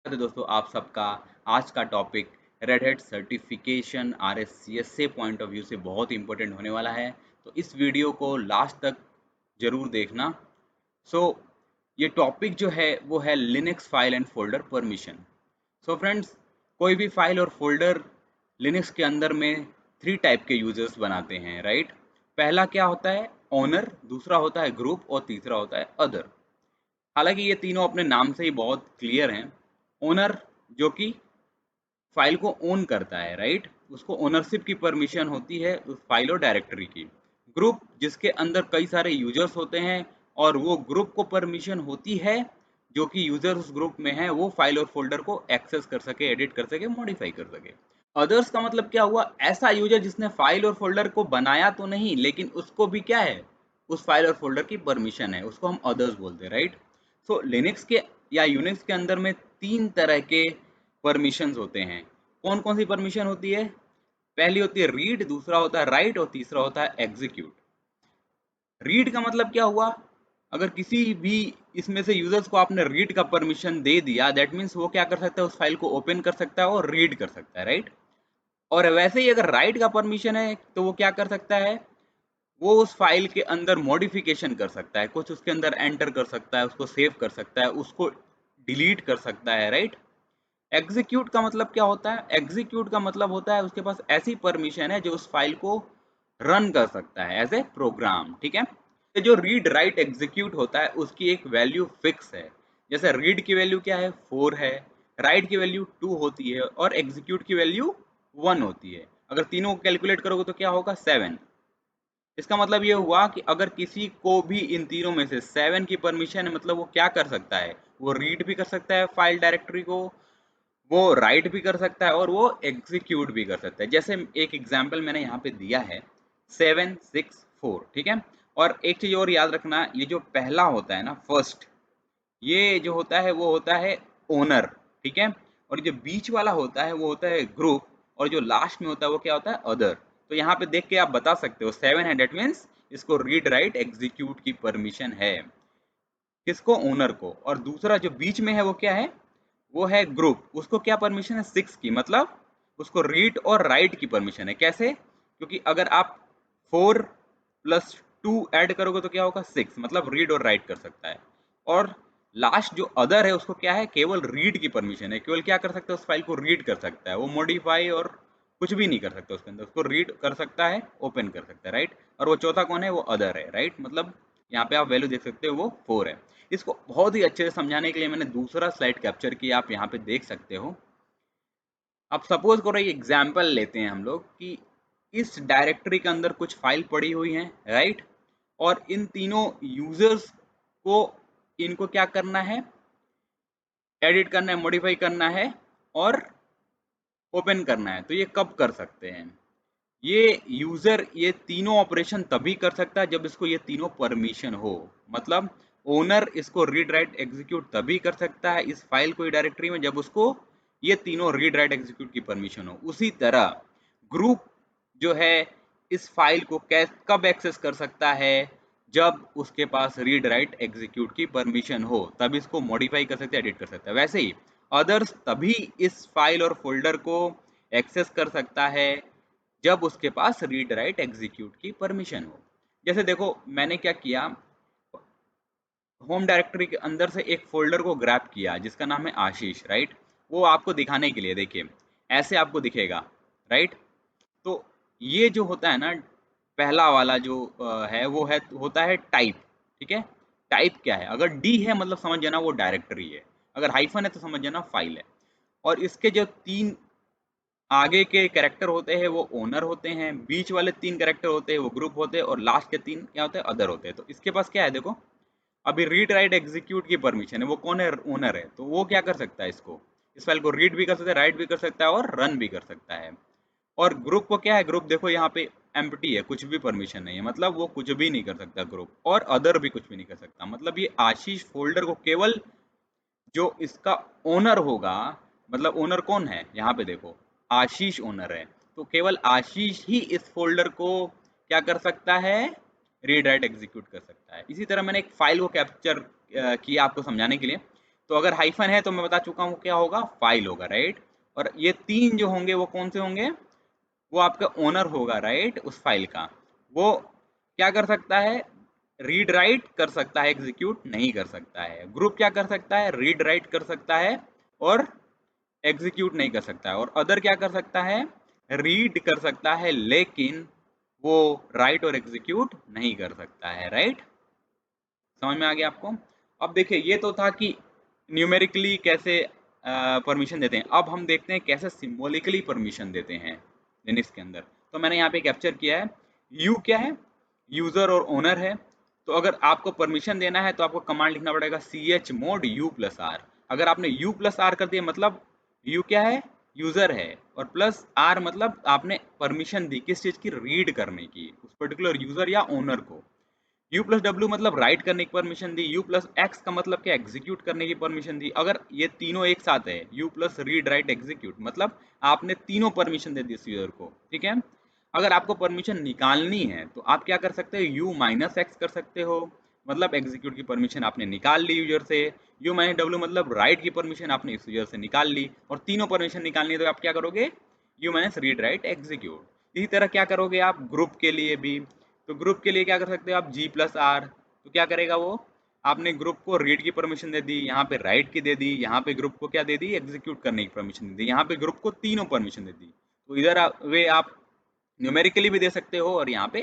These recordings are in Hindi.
तो दोस्तों आप सबका आज का topic red hat certification RSCSA point of view से बहुत इंपॉर्टेंट होने वाला है। तो इस वीडियो को लास्ट तक जरूर देखना। सो ये टॉपिक जो है वो है Linux file and folder permission. So friends, कोई भी फाइल और फोल्डर लिनक्स के अंदर में 3 टाइप के यूजर्स बनाते हैं, राइट। पहला क्या होता है, ओनर, दूसरा होता है ग्रुप और तीसरा होता है अदर। हालांकि ये तीनों अपने नाम से ही बहुत क्लियर हैं। ओनर जो कि फाइल को ओन करता है, राइट, उसको ओनरशिप की परमिशन होती है उस फाइल और डायरेक्टरी की। ग्रुप जिसके अंदर कई सारे यूजर्स होते हैं और वो ग्रुप को परमिशन होती है जो कि यूजर उस ग्रुप में है वो फाइल और फोल्डर को एक्सेस कर सके, एडिट कर सके, मॉडिफाई कर सके। अदर्स का मतलब क्या हुआ, ऐसा यूजर जिसने फाइल और फोल्डर को बनाया तो नहीं लेकिन उसको भी क्या है, उस फाइल और फोल्डर की परमिशन है, उसको हम अदर्स बोलते हैं, राइट। सो लिनक्स के या यूनिक्स के अंदर में 3 तरह के परमिशंस होते हैं। कौन कौन सी परमिशन होती है? पहली होती है रीड, दूसरा होता है राइट और तीसरा होता है एग्जीक्यूट। रीड का मतलब क्या हुआ, अगर किसी भी इसमें से यूजर्स को आपने रीड का परमिशन दे दिया, दैट मीन्स वो क्या कर सकता है, उस फाइल को ओपन कर सकता है और रीड कर सकता है, राइट। और वैसे ही अगर राइट का परमिशन है तो वो क्या कर सकता है, वो उस फाइल के अंदर मॉडिफिकेशन कर सकता है, कुछ उसके अंदर एंटर कर सकता है, उसको सेव कर सकता है, उसको डिलीट कर सकता है, राइट। एग्जीक्यूट का मतलब क्या होता है, एग्जीक्यूट का मतलब होता है उसके पास ऐसी परमिशन है जो उस फाइल को रन कर सकता है एज ए प्रोग्राम, ठीक है। तो जो रीड राइट एग्जीक्यूट होता है उसकी एक वैल्यू फिक्स है। जैसे रीड की वैल्यू क्या है, 4 है, राइट की वैल्यू 2 होती है और एग्जीक्यूट की वैल्यू 1 होती है। अगर तीनों को कैलकुलेट करोगे तो क्या होगा, 7। इसका मतलब ये हुआ कि अगर किसी को भी इन तीनों में से 7 की परमिशन है, मतलब वो क्या कर सकता है, वो रीड भी कर सकता है फाइल डायरेक्टरी को, वो राइट भी कर सकता है और वो एग्जीक्यूट भी कर सकता है। जैसे एक एग्जाम्पल मैंने यहाँ पे दिया है 764, ठीक है। और एक चीज और याद रखना, ये जो पहला होता है ना, फर्स्ट, ये जो होता है वो होता है ओनर, ठीक है। और जो बीच वाला होता है वो होता है ग्रुप और जो लास्ट में होता है वो क्या होता है, अदर। तो यहाँ पे देख के आप बता सकते हो 7 है, डेट मीन्स इसको रीड राइट एग्जीक्यूट की परमिशन है, किसको, ओनर को। और दूसरा जो बीच में है वो क्या है, वो है ग्रुप, उसको क्या परमिशन है, 6 की, मतलब उसको रीड और राइट की परमिशन है। कैसे, क्योंकि अगर आप 4 प्लस 2 ऐड करोगे तो क्या होगा, 6, मतलब रीड और राइट कर सकता है। और लास्ट जो अदर है उसको क्या है, केवल रीड की परमिशन है, केवल क्या कर सकता है, उस फाइल को रीड कर सकता है, वो मॉडिफाई और कुछ भी नहीं कर सकता उसके अंदर, उसको रीड कर सकता है, ओपन कर सकता है, राइट। और वो चौथा कौन है, वो अदर है, राइट। मतलब यहाँ पे आप वैल्यू देख सकते हो वो 4 है। इसको बहुत ही अच्छे से समझाने के लिए मैंने दूसरा स्लाइड कैप्चर किया, आप यहाँ पे देख सकते हो। अब सपोज करो एक एग्जाम्पल लेते हैं हम लोग कि इस डायरेक्टरी के अंदर कुछ फाइल पड़ी हुई हैं, राइट। और इन तीनों यूजर्स को, इनको क्या करना है, एडिट करना है, मॉडिफाई करना है और ओपन करना है। तो ये कब कर सकते हैं, ये यूजर ये तीनों ऑपरेशन तभी कर सकता है जब इसको ये तीनों परमिशन हो। मतलब ओनर इसको रीड राइट एग्जीक्यूट तभी कर सकता है इस फाइल को डायरेक्टरी में जब उसको ये तीनों रीड राइट एग्जीक्यूट की परमिशन हो। उसी तरह ग्रुप जो है इस फाइल को कब एक्सेस कर सकता है, जब उसके पास रीड राइट एग्जीक्यूट की परमिशन हो, तब इसको मॉडिफाई कर सकता है, एडिट कर सकता है। वैसे ही अदर्स तभी इस फाइल और फोल्डर को एक्सेस कर सकता है जब उसके पास रीड राइट एग्जीक्यूट की परमिशन हो। जैसे देखो मैंने क्या किया, होम डायरेक्टरी के अंदर से एक फोल्डर को ग्रैब किया जिसका नाम है आशीष, राइट। वो आपको दिखाने के लिए, देखिए ऐसे आपको दिखेगा, राइट। तो ये जो होता है ना, पहला वाला जो है वो है, होता है टाइप, ठीक है। टाइप क्या है, अगर डी है मतलब समझ जाना वो डायरेक्टरी है, अगर हाइफन है तो समझ जाना फाइल है। और इसके जो 3 आगे के कैरेक्टर होते हैं वो ओनर होते हैं, बीच वाले 3 कैरेक्टर होते हैं वो ग्रुप होते हैं और लास्ट के 3 क्या होते हैं, अदर होते हैं। तो इसके पास क्या है, देखो अभी रीड राइट एग्जीक्यूट की परमिशन है, वो कौन है, ओनर है। तो वो क्या कर सकता है, इसको, इस फाइल को रीड भी कर सकता है, राइट भी कर सकता है और रन भी कर सकता है। और ग्रुप को क्या है, ग्रुप देखो यहाँ पे एम्प्टी है, कुछ भी परमिशन नहीं है, मतलब वो कुछ भी नहीं कर सकता ग्रुप, और अदर भी कुछ भी नहीं कर सकता। मतलब ये आशीष फोल्डर को केवल जो इसका ओनर होगा, मतलब ओनर कौन है यहाँ पे देखो, आशीष ओनर है, तो केवल आशीष ही इस फोल्डर को क्या कर सकता है, रीड राइट एग्जीक्यूट कर सकता है। इसी तरह मैंने एक फाइल को कैप्चर किया आपको समझाने के लिए। तो अगर हाइफन है तो मैं बता चुका हूँ क्या होगा, फाइल होगा, राइट। और ये 3 जो होंगे वो कौन से होंगे, वो आपका ओनर होगा, राइट, उस फाइल का। वो क्या कर सकता है, रीड राइट कर सकता है, एग्जीक्यूट नहीं कर सकता है। ग्रुप क्या कर सकता है, रीड राइट कर सकता है और एग्जीक्यूट नहीं कर सकता है। और अदर क्या कर सकता है, रीड कर सकता है लेकिन वो राइट और एग्जीक्यूट नहीं कर सकता है, राइट। समझ में आ गया आपको। अब देखिए ये तो था कि न्यूमेरिकली कैसे परमिशन देते हैं। अब हम देखते हैं कैसे सिम्बोलिकली परमिशन देते हैं लिनक्स के अंदर। तो मैंने यहाँ पे कैप्चर किया है, यू क्या है, यूजर और ओनर है। तो अगर आपको परमिशन देना है तो आपको कमांड लिखना पड़ेगा chmod u+r। अगर आपने u+r कर दिया मतलब यू क्या है, यूजर है, और प्लस आर मतलब आपने परमिशन दी किस चीज की, रीड करने की, उस पर्टिकुलर यूजर या ओनर को। u+w मतलब राइट करने की परमिशन दी, u+x का मतलब क्या, एग्जीक्यूट करने की परमिशन दी। अगर ये तीनों एक साथ है, u+रीड राइट एग्जीक्यूट मतलब आपने तीनों परमिशन दे दी इस यूजर को, ठीक है। अगर आपको परमिशन निकालनी है तो आप क्या कर सकते हो, u-x कर सकते हो, मतलब एग्जीक्यूट की परमिशन आपने निकाल ली यूजर से। u-w मतलब राइट की परमिशन आपने इस यूजर से निकाल ली, और तीनों परमिशन निकालनी है तो आप क्या करोगे, u-रीड राइट एग्जीक्यूट। इसी तरह क्या करोगे आप ग्रुप के लिए भी। तो ग्रुप के लिए क्या कर सकते हो आप, g+r। तो क्या करेगा वो, आपने ग्रुप को रीड की परमिशन दे दी, यहाँ पे राइट की दे दी, यहाँ पे ग्रुप को क्या दे दी, एग्जीक्यूट करने की परमिशन दे दी, यहाँ पे ग्रुप को तीनों परमिशन दे दी। तो इधर वे आप न्यूमेरिकली भी दे सकते हो और यहाँ पे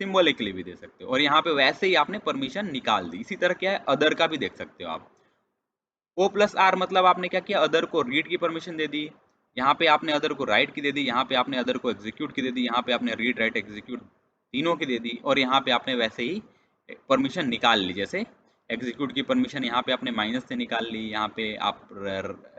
सिम्बोलिकली भी दे सकते हो, और यहाँ पे वैसे ही आपने परमिशन निकाल दी। इसी तरह क्या है, अदर का भी देख सकते हो आप। o+r मतलब आपने क्या किया, अदर को रीड की परमिशन दे दी, यहाँ पे आपने अदर को राइट की दे दी, यहाँ पे आपने अदर को एग्जीक्यूट की दे दी, यहाँ पे आपने रीड राइट एग्जीक्यूट तीनों की दे दी, और यहाँ पे आपने वैसे ही परमिशन निकाल ली। जैसे एग्जीक्यूट की परमिशन यहाँ पे आपने माइनस से निकाल ली, यहाँ पे आप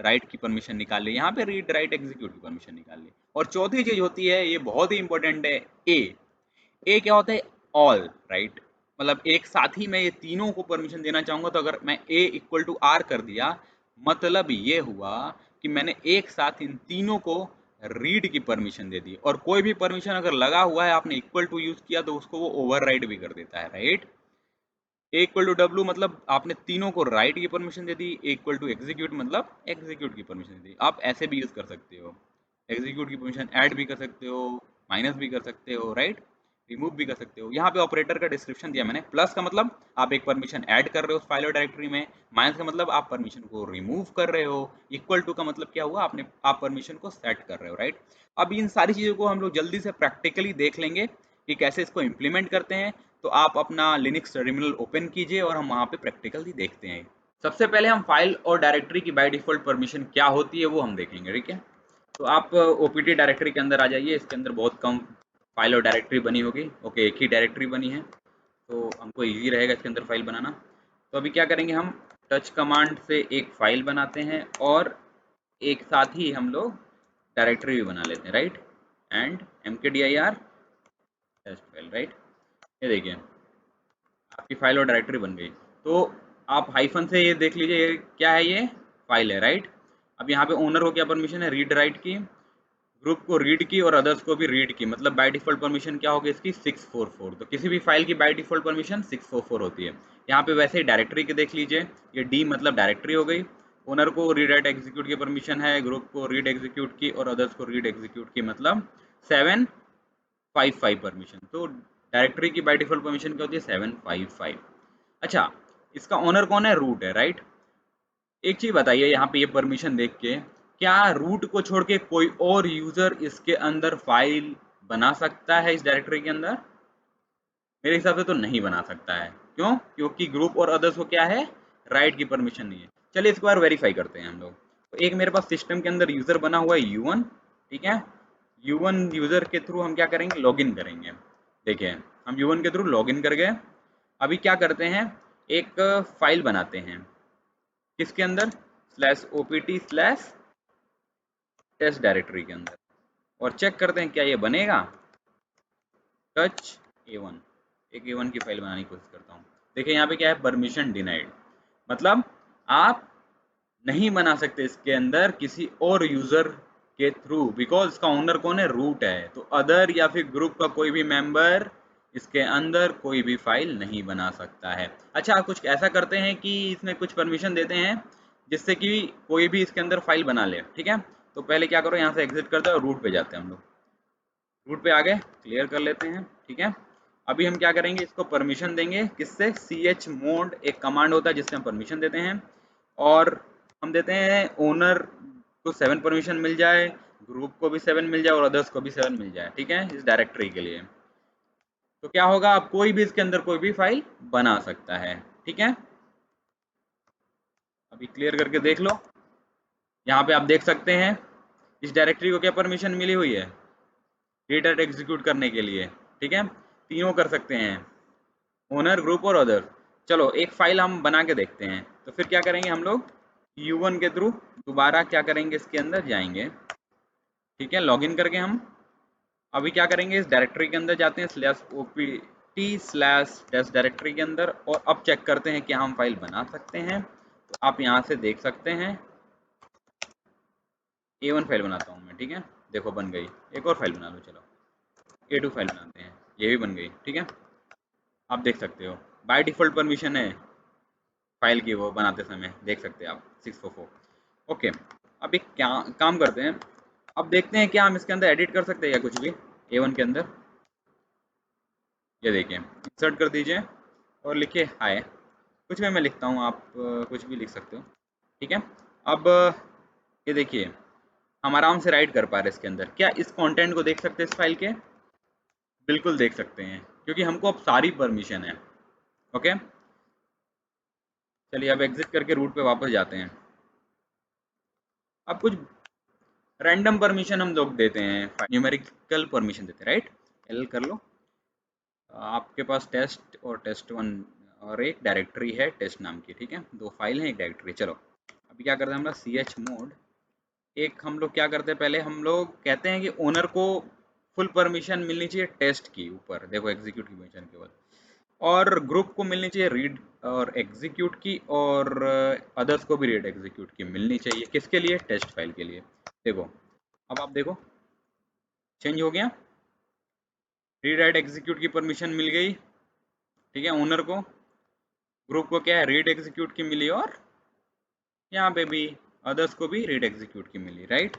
राइट की परमिशन निकाल ली, यहाँ पे रीड राइट एग्जीक्यूट की परमिशन निकाल ली। और चौथी चीज होती है, ये बहुत ही इंपॉर्टेंट है, ए क्या होता है, ऑल, राइट। मतलब एक साथ ही मैं ये तीनों को परमिशन देना चाहूंगा, तो अगर मैं a=r कर दिया, मतलब ये हुआ कि मैंने एक साथ इन तीनों को रीड की परमिशन दे दी। और कोई भी परमिशन अगर लगा हुआ है, आपने इक्वल टू यूज किया, तो उसको वो ओवरराइड भी कर देता है, राइट। a=w मतलब आपने तीनों को राइट की परमिशन दे दी, a=एग्जीक्यूट मतलब एग्जीक्यूट की परमिशन दे दी। आप ऐसे भी यूज कर सकते हो, एग्जीक्यूट की परमिशन ऐड भी कर सकते हो, माइनस भी कर सकते हो, राइट, रिमूव भी कर सकते हो। यहाँ पे ऑपरेटर का डिस्क्रिप्शन दिया मैंने। प्लस का मतलब आप एक परमिशन ऐड कर रहे हो उस फाइल और डायरेक्टरी में, माइनस का मतलब आप परमिशन को रिमूव कर रहे हो, इक्वल टू का मतलब क्या हुआ, आप परमिशन को सेट कर रहे हो, राइट। अब इन सारी चीज़ों को हम लोग जल्दी से प्रैक्टिकली देख लेंगे कि कैसे इसको इम्प्लीमेंट करते हैं। तो आप अपना लिनक्स टर्मिनल ओपन कीजिए और हम वहाँ पे प्रैक्टिकली देखते हैं। सबसे पहले हम फाइल और डायरेक्टरी की बाय डिफॉल्ट परमिशन क्या होती है वो हम देखेंगे, ठीक है। तो आप ओपीटी डायरेक्टरी के अंदर आ जाइए। इसके अंदर बहुत कम फाइल और डायरेक्टरी बनी होगी। ओके, एक ही डायरेक्टरी बनी है तो हमको इजी रहेगा इसके अंदर फाइल बनाना। तो अभी क्या करेंगे, हम टच कमांड से एक फाइल बनाते हैं और एक साथ ही हम लोग डायरेक्टरी भी बना लेते हैं, right. And mkdir test file, right. ये देखिए आपकी फाइल और डायरेक्टरी बन गई। तो आप हाइफन से ये देख लीजिए, ये क्या है, ये फाइल है, राइट। अब यहाँ पे ओनर को क्या परमिशन है, रीड राइट की, ग्रुप को रीड की और अदर्स को भी रीड की। मतलब बाय डिफॉल्ट परमिशन क्या होगी इसकी, 644। तो किसी भी फाइल की बाय डिफॉल्ट परमिशन 644 होती है। यहाँ पे वैसे ही डायरेक्टरी की देख लीजिए, ये डी मतलब डायरेक्टरी हो गई। ओनर को रीड राइट एग्जीक्यूट की परमिशन है, ग्रुप को रीड एग्जीक्यूट की और अदर्स को रीड एग्जीक्यूट की, मतलब 755 परमिशन। तो डायरेक्टरी की बाय डिफॉल्ट परमिशन क्या होती है, 755। अच्छा, इसका ओनर कौन है, रूट है, राइट। एक चीज बताइए यहाँ पे ये परमिशन देख के, क्या रूट को छोड़ के कोई और यूजर इसके अंदर फाइल बना सकता है इस डायरेक्टरी के अंदर? मेरे हिसाब से तो नहीं बना सकता है। क्यों? क्योंकि ग्रुप और अदर्स को क्या है, राइट की परमिशन नहीं है। चलिए इसको बार वेरीफाई करते हैं हम लोग। तो एक मेरे पास सिस्टम के अंदर यूजर बना हुआ है u1, ठीक है। u1 यूजर के थ्रू हम क्या करेंगे, लॉगिन करेंगे। देखिए हम u1 के थ्रू लॉगिन कर गए। अभी क्या करते हैं, एक फाइल बनाते हैं किसके अंदर, /opt/टेस्ट डायरेक्टरी के अंदर, और चेक करते हैं क्या ये बनेगा। टच a1, एक a1 की फाइल बनाने की कोशिश करता हूँ। देखिए यहाँ पे क्या है, परमिशन डिनाइड, मतलब आप नहीं बना सकते इसके अंदर किसी और यूजर के थ्रू, बिकॉज इसका ओनर कौन है, रूट है। तो अदर या फिर ग्रुप का कोई भी मेंबर इसके अंदर कोई भी फाइल नहीं बना सकता है। अच्छा, कुछ ऐसा करते हैं कि इसमें कुछ परमिशन देते हैं जिससे कि कोई भी इसके अंदर फाइल बना ले, ठीक है। तो पहले क्या करो, यहाँ से एग्जिट करते हैं और रूट पे जाते हैं हम लोग। रूट पे आ गए, क्लियर कर लेते हैं, ठीक है। अभी हम क्या करेंगे, इसको परमिशन देंगे किससे, chmod एक कमांड होता है जिससे हम परमिशन देते हैं, और हम देते हैं ओनर को 7 परमिशन मिल जाए, ग्रुप को भी 7 मिल जाए और अदर्स को भी 7 मिल जाए, ठीक है, इस डायरेक्टरी के लिए। तो क्या होगा, अब कोई भी इसके अंदर कोई भी फाइल बना सकता है, ठीक है। अभी क्लियर करके देख लो, यहाँ पे आप देख सकते हैं इस डायरेक्टरी को क्या परमिशन मिली हुई है, रीड एंड एग्जीक्यूट करने के लिए, ठीक है। तीनों कर सकते हैं, ओनर, ग्रुप और अदर। चलो एक फाइल हम बना के देखते हैं। तो फिर क्या करेंगे हम लोग, U1 के थ्रू दोबारा क्या करेंगे, इसके अंदर जाएंगे, ठीक है, लॉगिन करके हम अभी क्या करेंगे, इस डायरेक्टरी के अंदर जाते हैं /opt/dash डायरेक्टरी के अंदर, और अब चेक करते हैं क्या हम फाइल बना सकते हैं। तो आप यहाँ से देख सकते हैं, A1 फाइल बनाता हूँ मैं, ठीक है, देखो बन गई। एक और फाइल बना लो, चलो A2 फाइल बनाते हैं, ये भी बन गई, ठीक है। आप देख सकते हो बाय डिफ़ॉल्ट परमिशन है फाइल की, वो बनाते समय देख सकते हैं आप 644। ओके, अब एक क्या काम करते हैं, अब देखते हैं क्या हम इसके अंदर एडिट कर सकते हैं या कुछ भी A1 के अंदर। ये देखिए, इंसर्ट कर दीजिए और लिखिए हाय, कुछ भी मैं लिखता हूँ, आप कुछ भी लिख सकते हो, ठीक है। अब ये देखिए, हम आराम से राइट कर पा रहे हैं इसके अंदर। क्या इस कंटेंट को देख सकते हैं इस फाइल के, बिल्कुल देख सकते हैं, क्योंकि हमको अब सारी परमिशन है। ओके, चलिए अब एग्जिट करके रूट पे वापस जाते हैं। अब कुछ रैंडम परमिशन हम लोग देते हैं, न्यूमेरिकल परमिशन देते हैं, राइट। एल कर लो, आपके पास टेस्ट और टेस्ट1 और एक डायरेक्टरी है टेस्ट नाम की, ठीक है, 2 फाइल हैं एक डायरेक्टरी। चलो अभी क्या करते हैं हम लोग, chmod एक हम लोग क्या करते हैं, पहले हम लोग कहते हैं कि ओनर को फुल परमिशन मिलनी चाहिए टेस्ट की ऊपर, देखो एग्जीक्यूट की परमिशन केवल, और ग्रुप को मिलनी चाहिए रीड और एग्जीक्यूट की, और अदर्स को भी रीड एग्जीक्यूट की मिलनी चाहिए, किसके लिए, टेस्ट फाइल के लिए। देखो अब आप देखो चेंज हो गया, रीड राइट एग्जीक्यूट की परमिशन मिल गई, ठीक है, ओनर को। ग्रुप को क्या है, रीड एग्जीक्यूट की मिली, और यहाँ पे भी अदर्स को भी रीड एग्जीक्यूट की मिली, राइट।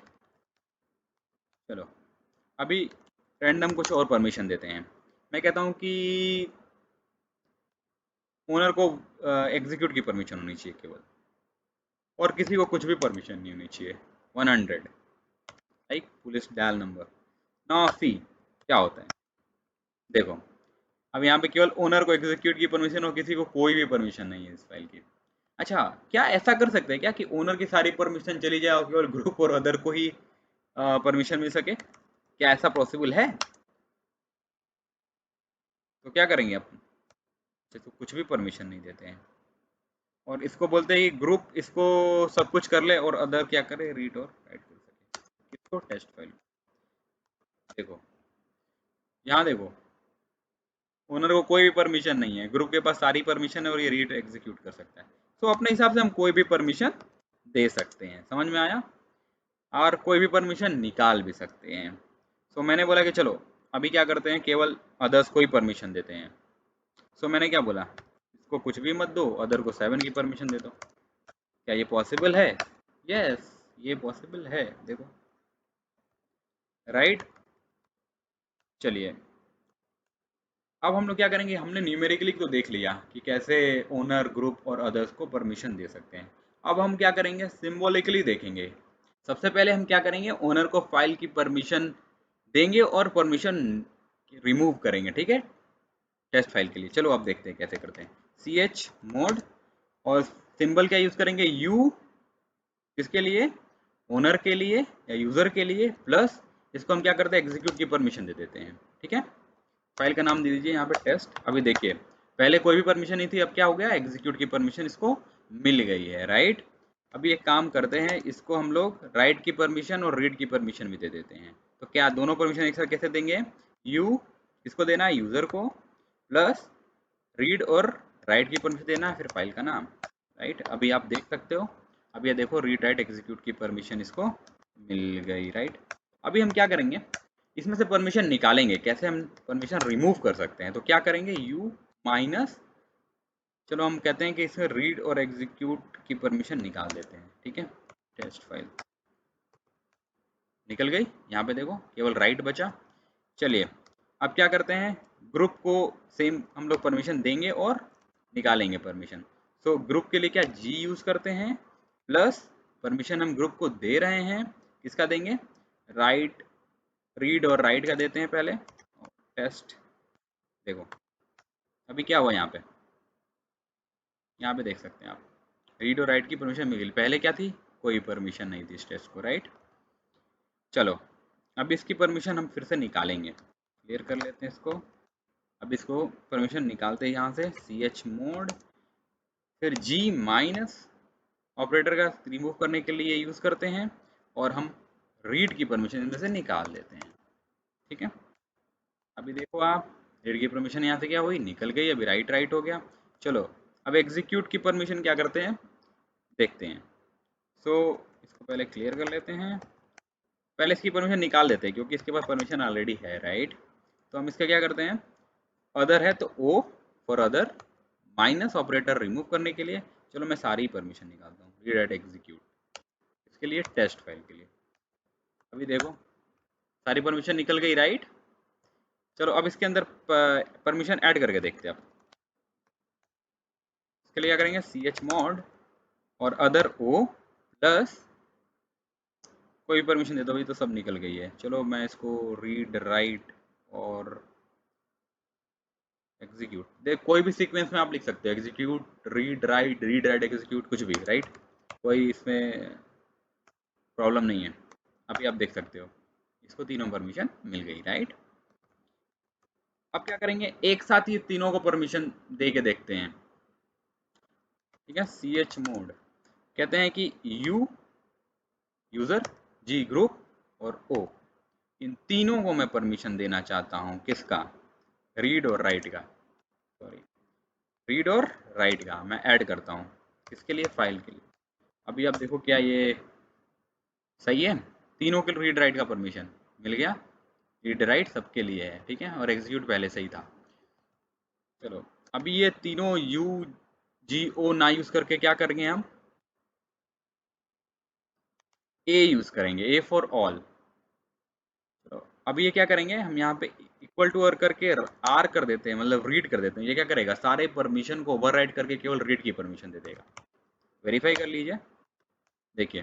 चलो अभी रैंडम कुछ और परमिशन देते हैं। मैं कहता हूँ कि ओनर को एग्जीक्यूट की परमिशन होनी चाहिए केवल, और किसी को कुछ भी परमिशन नहीं होनी चाहिए। 100 like police dial number. Now see क्या होता है, देखो अब यहाँ पे केवल ओनर को एग्जीक्यूट की परमिशन और किसी को कोई भी परमिशन नहीं है इस फाइल की। अच्छा, क्या ऐसा कर सकते हैं क्या कि ओनर की सारी परमिशन चली जाए और केवल ग्रुप और अदर को ही परमिशन मिल सके, क्या ऐसा पॉसिबल है? तो क्या करेंगे अपन, तो कुछ भी परमिशन नहीं देते हैं, और इसको बोलते हैं कि ग्रुप इसको सब कुछ कर ले और अदर क्या करे, रीड और राइट कर सके, किसको, टेस्ट फाइल। देखो यहाँ देखो, ओनर को कोई भी परमिशन नहीं है, ग्रुप के पास सारी परमिशन है और ये रीड एग्जीक्यूट कर सकता है। तो अपने हिसाब से हम कोई भी परमिशन दे सकते हैं, समझ में आया, और कोई भी परमिशन निकाल भी सकते हैं। सो मैंने बोला कि चलो अभी क्या करते हैं, केवल अदर्स को ही परमिशन देते हैं। सो मैंने क्या बोला, इसको कुछ भी मत दो, अदर को 7 की परमिशन दे दो। क्या ये पॉसिबल है? यस, ये पॉसिबल है, देखो, राइट। चलिए अब हम लोग क्या करेंगे, हमने न्यूमेरिकली तो देख लिया कि कैसे ओनर, ग्रुप और अदर्स को परमिशन दे सकते हैं। अब हम क्या करेंगे, सिंबॉलिकली देखेंगे। सबसे पहले हम क्या करेंगे, ओनर को फाइल की परमिशन देंगे और परमिशन रिमूव करेंगे, ठीक है, टेस्ट फाइल के लिए। चलो अब देखते हैं कैसे करते हैं। chmod और सिंबल क्या यूज़ करेंगे, u, किसके लिए, ओनर के लिए या यूज़र के लिए, प्लस इसको हम क्या करते हैं, एग्जीक्यूट की परमिशन दे देते हैं, ठीक है। फाइल का नाम दे दीजिए यहाँ पे टेस्ट। अभी देखिए पहले कोई भी परमिशन नहीं थी, अब क्या हो गया, एग्जीक्यूट की परमिशन इसको मिल गई है, राइट। अभी एक काम करते हैं, इसको हम लोग राइट की परमिशन और रीड की परमिशन भी दे देते हैं। तो क्या दोनों परमिशन एक साथ कैसे देंगे, यू इसको देना है यूज़र को, प्लस रीड और राइट की परमिशन देना है, फिर फाइल का नाम, राइट। अभी आप देख सकते हो, अब ये देखो रीड राइट एग्जीक्यूट की परमिशन इसको मिल गई, राइट। अभी हम क्या करेंगे, इसमें से परमिशन निकालेंगे, कैसे हम परमिशन रिमूव कर सकते हैं। तो क्या करेंगे, u माइनस चलो हम कहते हैं कि इसमें रीड और एग्जीक्यूट की परमिशन निकाल देते हैं, ठीक है। टेस्ट फाइल निकल गई, यहाँ पे देखो केवल राइट बचा। चलिए अब क्या करते हैं, ग्रुप को सेम हम लोग परमिशन देंगे और निकालेंगे परमिशन। सो ग्रुप के लिए क्या जी यूज़ करते हैं, प्लस परमिशन हम ग्रुप को दे रहे हैं, किसका देंगे, राइट, रीड और राइट का देते हैं पहले। टेस्ट, देखो अभी क्या हुआ यहाँ पे देख सकते हैं आप, रीड और राइट की परमिशन मिल गई। पहले क्या थी, कोई परमिशन नहीं थी इस टेस्ट को, राइट। चलो अब इसकी परमिशन हम फिर से निकालेंगे, क्लियर कर लेते हैं इसको। अब इसको परमिशन निकालते हैं यहाँ से, सी एच मोड, फिर जी माइनस, ऑपरेटर का रिमूव करने के लिए यूज़ करते हैं, और हम रीड की परमिशन इनमें से निकाल देते हैं, ठीक है। अभी देखो आप, रीड की परमिशन यहाँ से क्या हुई, निकल गई, अभी राइट राइट हो गया। चलो अब एग्जीक्यूट की परमिशन क्या करते हैं, देखते हैं। सो इसको पहले क्लियर कर लेते हैं, पहले इसकी परमिशन निकाल देते हैं क्योंकि इसके पास परमिशन ऑलरेडी है, राइट। तो हम इसका क्या करते हैं, अदर है तो O for other, minus operator remove करने के लिए। चलो मैं सारी परमिशन निकालता हूँ, रीड एट एग्जीक्यूट, इसके लिए टेस्ट फाइल के लिए। अभी देखो सारी परमिशन निकल गई, राइट। चलो अब इसके अंदर परमिशन ऐड करके देखते हैं। अब इसके लिए क्या करेंगे, सी एच मॉड और अदर ओ प्लस कोई भी परमिशन दे दो, अभी तो सब निकल गई है। चलो मैं इसको रीड राइट और एग्जीक्यूट, देख कोई भी सीक्वेंस में आप लिख सकते हो, एग्जीक्यूट, रीड राइट एग्जीक्यूट, कुछ भी, राइट। कोई इसमें प्रॉब्लम नहीं है। अभी आप देख सकते हो इसको तीनों परमिशन मिल गई, राइट। अब क्या करेंगे, एक साथ ये तीनों को परमिशन दे के देखते हैं, ठीक है। सी एच मोड कहते हैं कि यू यूजर, जी ग्रुप और ओ, इन तीनों को मैं परमिशन देना चाहता हूँ, किसका, रीड और राइट का, सॉरी रीड और राइट का मैं ऐड करता हूँ, किसके लिए, फाइल के लिए। अभी आप देखो क्या ये सही है, तीनों के रीड राइट का परमिशन मिल गया, रीड राइट सबके लिए है, ठीक है, और एग्जीक्यूट पहले से ही था। चलो अभी ये तीनों यू जी ओ ना यूज करके क्या करेंगे, हम ए यूज करेंगे, ए फॉर ऑल। चलो अभी ये क्या करेंगे, हम यहाँ पे इक्वल टू आर करके आर कर देते हैं, मतलब रीड कर देते हैं। ये क्या करेगा, सारे परमिशन को ओवरराइड करके केवल रीड की परमिशन दे देगा। वेरीफाई कर लीजिए, देखिए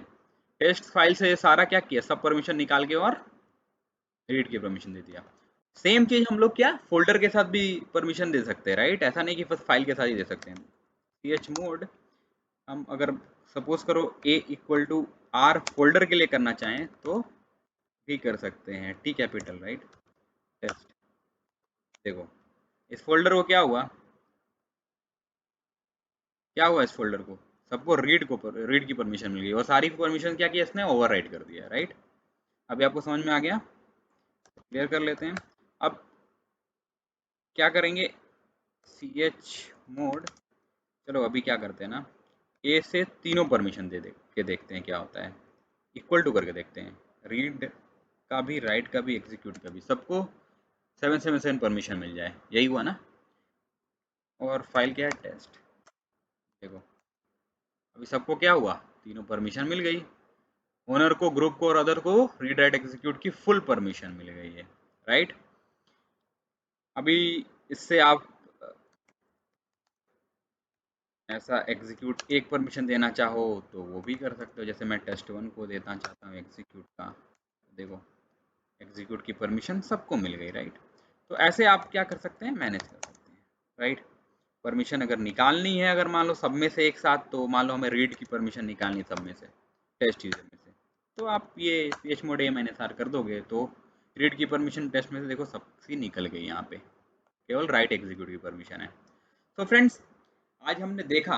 टेस्ट फाइल से सारा क्या किया, सब परमिशन निकाल के और रीड की परमिशन दे दिया। सेम चीज हम लोग क्या फोल्डर के साथ भी परमिशन दे सकते हैं, राइट। ऐसा नहीं कि बस फाइल के साथ ही दे सकते हैं। सी एच मोड, हम अगर सपोज करो ए इक्वल टू आर फोल्डर के लिए करना चाहें तो भी कर सकते हैं, टी कैपिटल, राइट। टेस्ट, देखो इस फोल्डर को क्या हुआ इस फोल्डर को, सबको रीड की परमिशन मिल गई, और सारी परमिशन क्या किया इसने, ओवरराइड कर दिया, राइट। अभी आपको समझ में आ गया, क्लियर कर लेते हैं। अब क्या करेंगे, सी एच मोड, चलो अभी क्या करते हैं ना, ए से तीनों परमिशन दे के देखते हैं क्या होता है, इक्वल टू करके देखते हैं, रीड का भी, राइट का भी, एग्जीक्यूट का भी, सबको 777 परमिशन मिल जाए, यही हुआ ना। और फाइल क्या है, टेस्ट, देखो अभी सबको क्या हुआ, तीनों परमिशन मिल गई, ओनर को, ग्रुप को और अदर को रीड राइट एग्जीक्यूट की फुल परमिशन मिल गई है, राइट। अभी इससे आप ऐसा एग्जीक्यूट एक परमिशन देना चाहो तो वो भी कर सकते हो, जैसे मैं टेस्ट वन को देना चाहता हूँ एग्जीक्यूट का, देखो एग्जीक्यूट की परमिशन सबको मिल गई, राइट। तो ऐसे आप क्या कर सकते हैं, मैनेज कर सकते हैं, राइट। परमिशन अगर निकालनी है, अगर मान लो सब में से एक साथ, तो मान लो हमें रीड की परमिशन निकालनी सब में से, टेस्ट यूजर में से, तो आप ये सी एच मोड ए मैंने सार कर दोगे तो रीड की परमिशन टेस्ट में से देखो सबकी निकल गई, यहाँ पे केवल राइट एग्जीक्यूट की परमिशन है। तो फ्रेंड्स आज हमने देखा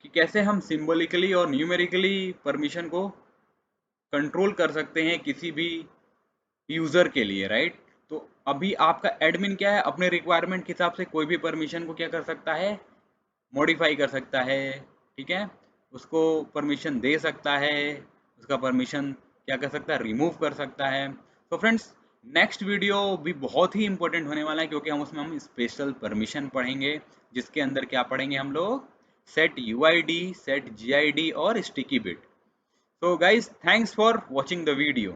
कि कैसे हम सिंबॉलिकली और न्यूमेरिकली परमिशन को कंट्रोल कर सकते हैं किसी भी यूज़र के लिए, राइट। तो अभी आपका एडमिन क्या है, अपने रिक्वायरमेंट के हिसाब से कोई भी परमिशन को क्या कर सकता है, मॉडिफाई कर सकता है, ठीक है, उसको परमिशन दे सकता है, उसका परमिशन क्या कर सकता है, रिमूव कर सकता है। तो फ्रेंड्स नेक्स्ट वीडियो भी बहुत ही इंपॉर्टेंट होने वाला है, क्योंकि हम स्पेशल परमिशन पढ़ेंगे, जिसके अंदर क्या पढ़ेंगे हम लोग, सेट यूआईडी, सेट जीआईडी और sticky bit. So guys, thanks for watching the video.